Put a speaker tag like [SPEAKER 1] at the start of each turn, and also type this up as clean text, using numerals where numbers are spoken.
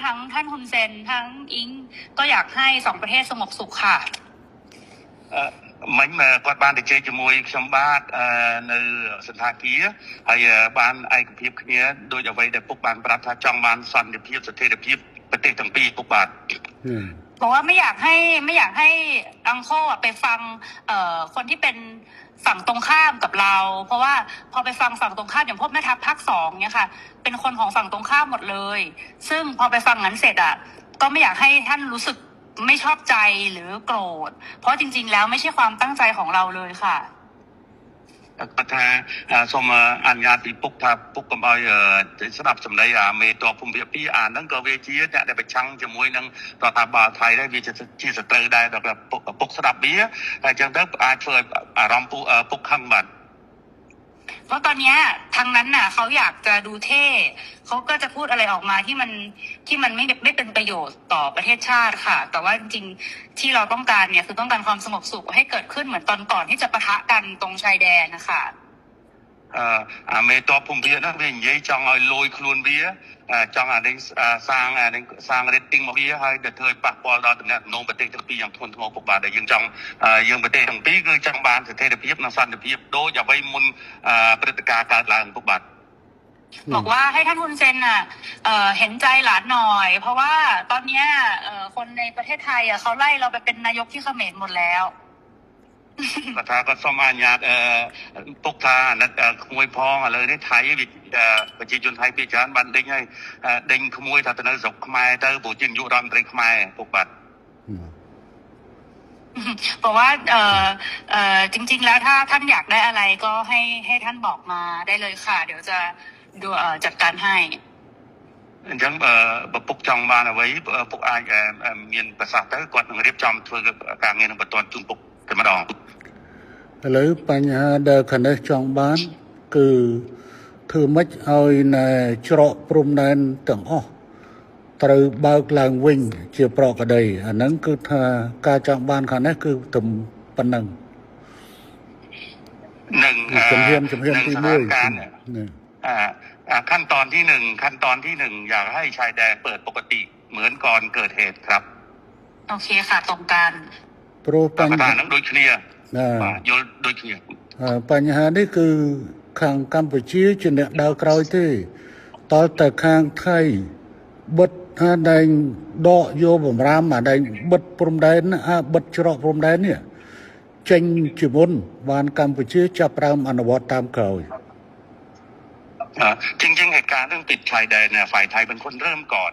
[SPEAKER 1] ทั้งท่านฮุนเซนทั้งอิงก็อยากให้สองประเทศสงบสุขค่ะ
[SPEAKER 2] មិនគាត់បានទៅជែកជាមួយខ្ញុំបាទនៅសន្តាគារហើយបានឯកភាពគ្នាដោយអ្វីដែលពុកបានប្រាប់ថាចង់បានសន្តិភាពស្ថិរភាពប្រទេសទាំងពីរពុកបាទ
[SPEAKER 1] บอกว่าไม่อยากให้อังโคไปฟังคนที่เป็นฝั่งตรงข้ามกับเราเพราะว่าพอไปฟังฝั่งตรงข้ามอย่างพวกแม่ทัพภาค2เนี่ยค่ะเป็นคนของฝั่งตรงข้ามหมดเลยซึ่งพอไปฟังนั้นเสร็จก็ไม่อยากให้ท่านรู้สึกไม่ชอบใจหรือโกรธเพราะจริงๆแล้วไม่ใช่ความตั้งใจของเราเลยค่ะ
[SPEAKER 2] គាត់ថាសូមអនុញ្ញាតពីពុកថាពុកកុំឲ្យស្ដាប់សម្ដីមេតបភូមិភាគ2ហ្នឹងក៏វាជាអ្នកដែលប្រឆាំងជាមួយនឹងរដ្ឋាភិបាលថៃដែរវាជាសត្រូវដែរដល់ពុកស្ដាប់វាហើយអញ្ចឹងទៅអាចធ្វើឲ្យអារម្មណ៍ពុកខឹងបាទ
[SPEAKER 1] เพราะตอนนี้ทางนั้นน่ะเขาอยากจะดูเท่เขาก็จะพูดอะไรออกมาที่มันไม่เป็นประโยชน์ต่อประเทศชาติค่ะแต่ว่าจริงๆที่เราต้องการเนี่ยคือต้องการความสงบสุขให้เกิดขึ้นเหมือนตอนก่อนที่จะปะทะกันตรงชายแดนนะคะ
[SPEAKER 2] មេតបភូមិភាគហ្នឹងវានិយាយចង់ឲ្យលយខ្លួនវាចង់នេះសាង rating មកវាហើយទៅធ្វើឲ្យប៉ះពាល់ដល់ទំនាក់ទំនងប្រទេសទាំងពីរយ៉ាងធ្ងន់ធ្ងរពុកបាទដែលយើងចង់យើងប្រទេសទាំងពីរគឺចង់បានស្ថិរភាពនិងសន្តិភាពដូចអ្វីមុនព្រឹត្តិការណ៍កើតឡើងពុកបាទ
[SPEAKER 1] บอกว่าให้ท่านฮุนเซนเห็นใจหลานหน่อยเพราะว่าตอนนี้คนในประเทศไทยเขาไล่เราไปเป็นนายกที่เขมรหมดแล้ว
[SPEAKER 2] គាត់ថាគាត់សូមអនុញ្ញាតពុកថាអាណិតក្មួយផងឥឡូវនេះថៃប្រជាជនថៃពីច្រើនបានដេញហើយដេញក្មួយថាទៅនៅស្រុកខ្មែរទៅព្រោះជានាយករដ្ឋមន្ត្រីខ្មែរពុកបាទ
[SPEAKER 1] บอกว่าจริงๆแล้วถ้าท่านอยากได้อะไรก็ให้ท่านบอกมาได้เลยค่ะเดี๋ยวจะดูจัดการให้
[SPEAKER 2] អញ្ចឹងបើពុកចង់បានអ្វីពុកអាចមានប្រសាសន៍ទៅគាត់នឹងរៀបចំធ្វើការងារនឹងបន្តជូនពុកតែម្ដង
[SPEAKER 3] ឥឡូវបញ្ហាដែលខាងនេះចង់បានគឺធ្វើម៉េចឲ្យនៅច្រកព្រំដែនទាំងអស់ត្រូវបើកឡើងវិញជាប្រក្រតីអាហ្នឹងគឺថាការចង់បានខាងនេះគឺទៅប៉ុណ្ណឹង
[SPEAKER 2] នឹង
[SPEAKER 3] ជំហានទី1
[SPEAKER 2] ขั้นตอนที่1อยากให้ชายแดนเปิดปกติเหมือนก่อนเกิดเหตุครับ
[SPEAKER 1] โอเคค่ะตรงกัน
[SPEAKER 3] ព្រោះបញ្ហា
[SPEAKER 2] ហ្នឹងដូចគ្នាយល់ដូចគ្នា
[SPEAKER 3] បញ្ហានេះគឺខាងកម្ពុជាជាអ្នកដើរក្រោយទេតលតែខាងថៃបិទថាដែងដកយកបំរាមដែងបិទព្រំដែនបិទច្រកព្រំដែននេះចេញជាមុនបានកម្ពុជាចាប់ផ្ដើមអនុវត្តតាមក្រោយ
[SPEAKER 2] จริงๆเหตุการณ์เรื่องปิดชายแดนเนี่ยฝ่ายไทยเป็นคนเริ่มก่อน